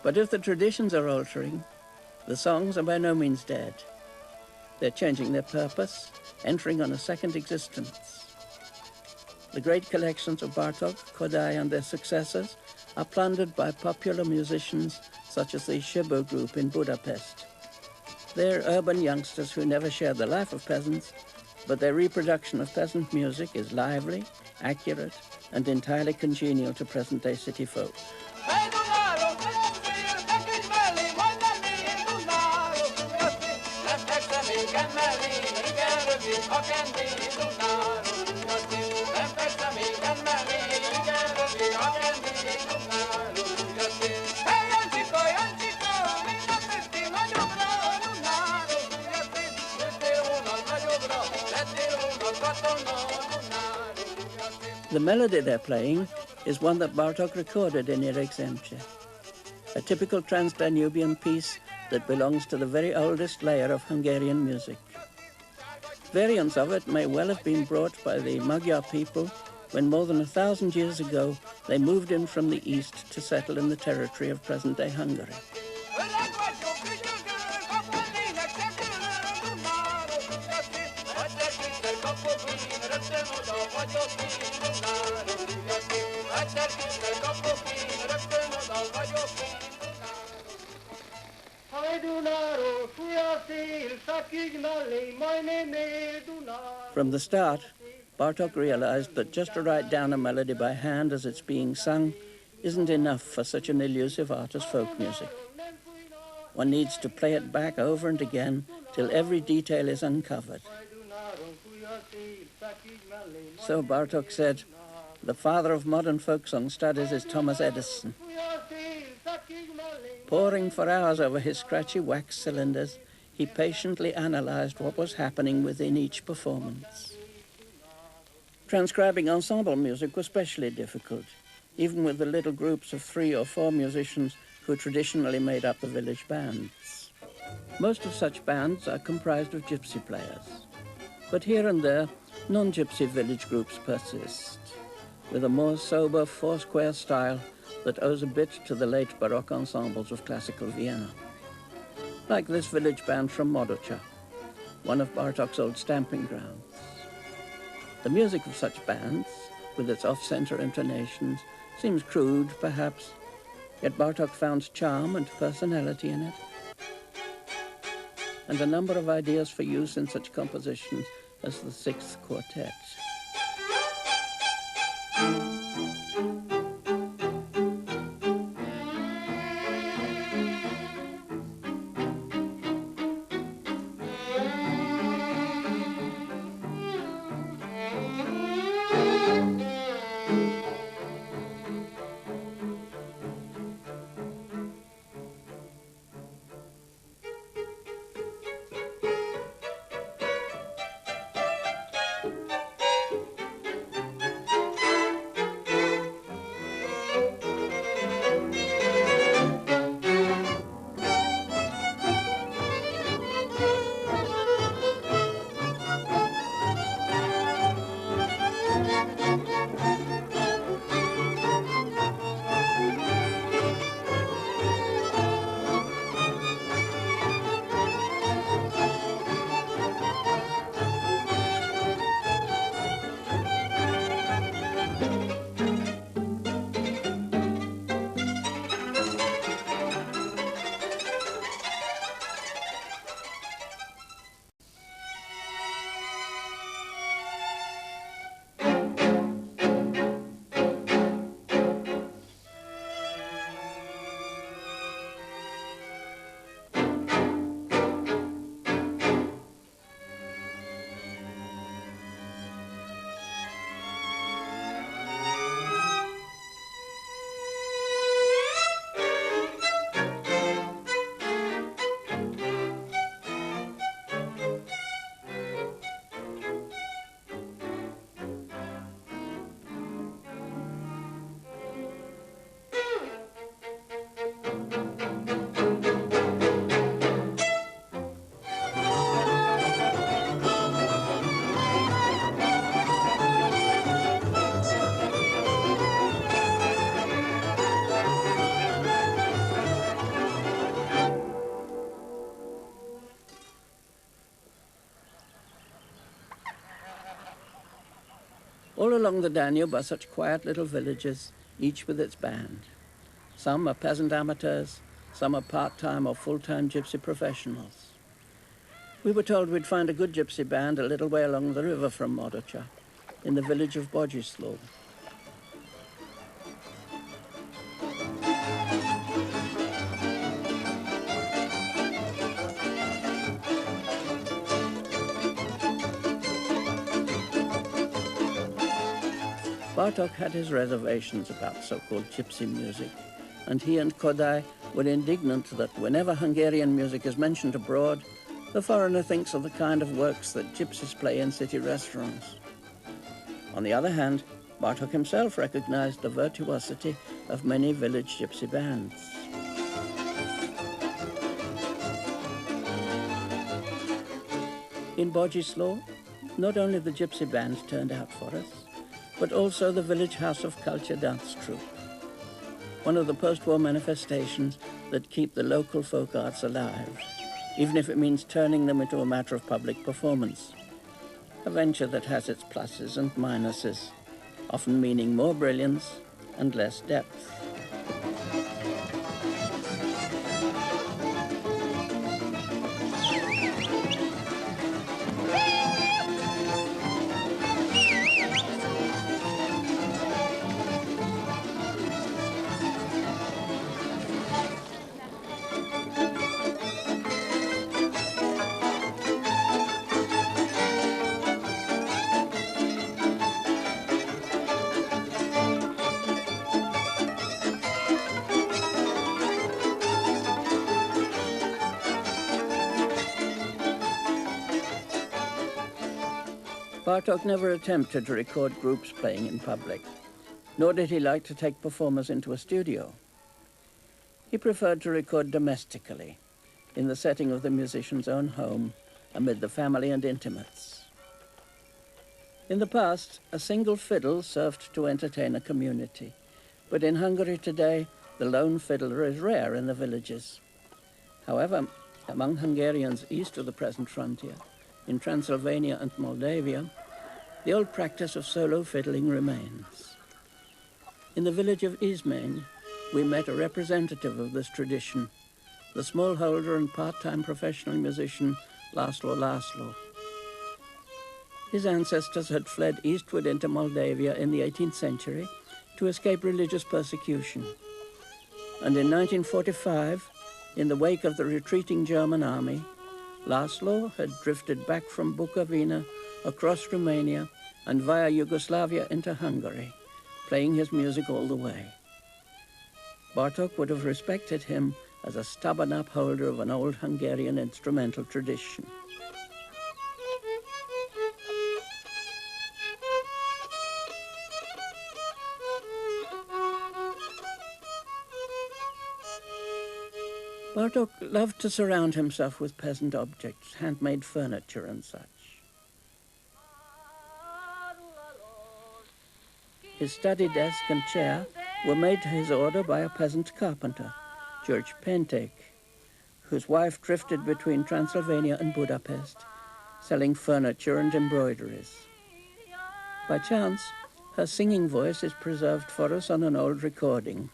But if the traditions are altering, the songs are by no means dead. They're changing their purpose, entering on a second existence. The great collections of Bartok, Kodály and their successors are plundered by popular musicians such as the Shibo group in Budapest. They're urban youngsters who never share the life of peasants, but their reproduction of peasant music is lively, accurate, and entirely congenial to present-day city folk. The melody they're playing is one that Bartok recorded in Irexemce, a typical Trans-Danubian piece that belongs to the very oldest layer of Hungarian music. Variants of it may well have been brought by the Magyar people when more than 1,000 years ago they moved in from the east to settle in the territory of present-day Hungary. From the start, Bartok realized that just to write down a melody by hand as it's being sung isn't enough for such an elusive art as folk music. One needs to play it back over and again till every detail is uncovered. So Bartok said, the father of modern folk song studies is Thomas Edison. Poring for hours over his scratchy wax cylinders, he patiently analyzed what was happening within each performance. Transcribing ensemble music was especially difficult, even with the little groups of 3 or 4 musicians who traditionally made up the village bands. Most of such bands are comprised of gypsy players, but here and there, non-gypsy village groups persist, with a more sober four-square style that owes a bit to the late Baroque ensembles of classical Vienna. Like this village band from Modocha, one of Bartok's old stamping grounds. The music of such bands, with its off-center intonations, seems crude, perhaps, yet Bartok found charm and personality in it, and a number of ideas for use in such compositions as the 6th Quartet. All along the Danube are such quiet little villages, each with its band. Some are peasant amateurs, some are part-time or full-time gypsy professionals. We were told we'd find a good gypsy band a little way along the river from Modocha, in the village of Bogislo. Bartok had his reservations about so-called gypsy music, and he and Kodai were indignant that whenever Hungarian music is mentioned abroad, the foreigner thinks of the kind of works that gypsies play in city restaurants. On the other hand, Bartok himself recognized the virtuosity of many village gypsy bands. In Bogislo, not only the gypsy band turned out for us, but also the Village House of Culture dance troupe, one of the post-war manifestations that keep the local folk arts alive, even if it means turning them into a matter of public performance. A venture that has its pluses and minuses, often meaning more brilliance and less depth. Bartok never attempted to record groups playing in public, nor did he like to take performers into a studio. He preferred to record domestically, in the setting of the musician's own home, amid the family and intimates. In the past, a single fiddle served to entertain a community, but in Hungary today, the lone fiddler is rare in the villages. However, among Hungarians east of the present frontier, in Transylvania and Moldavia, the old practice of solo fiddling remains. In the village of Izmain, we met a representative of this tradition, the smallholder and part-time professional musician Laszlo. His ancestors had fled eastward into Moldavia in the 18th century to escape religious persecution. And in 1945, in the wake of the retreating German army, Laszlo had drifted back from Bukovina across Romania and via Yugoslavia into Hungary, playing his music all the way. Bartok would have respected him as a stubborn upholder of an old Hungarian instrumental tradition. Bartok loved to surround himself with peasant objects, handmade furniture and such. His study desk and chair were made to his order by a peasant carpenter, George Pentek, whose wife drifted between Transylvania and Budapest, selling furniture and embroideries. By chance, her singing voice is preserved for us on an old recording.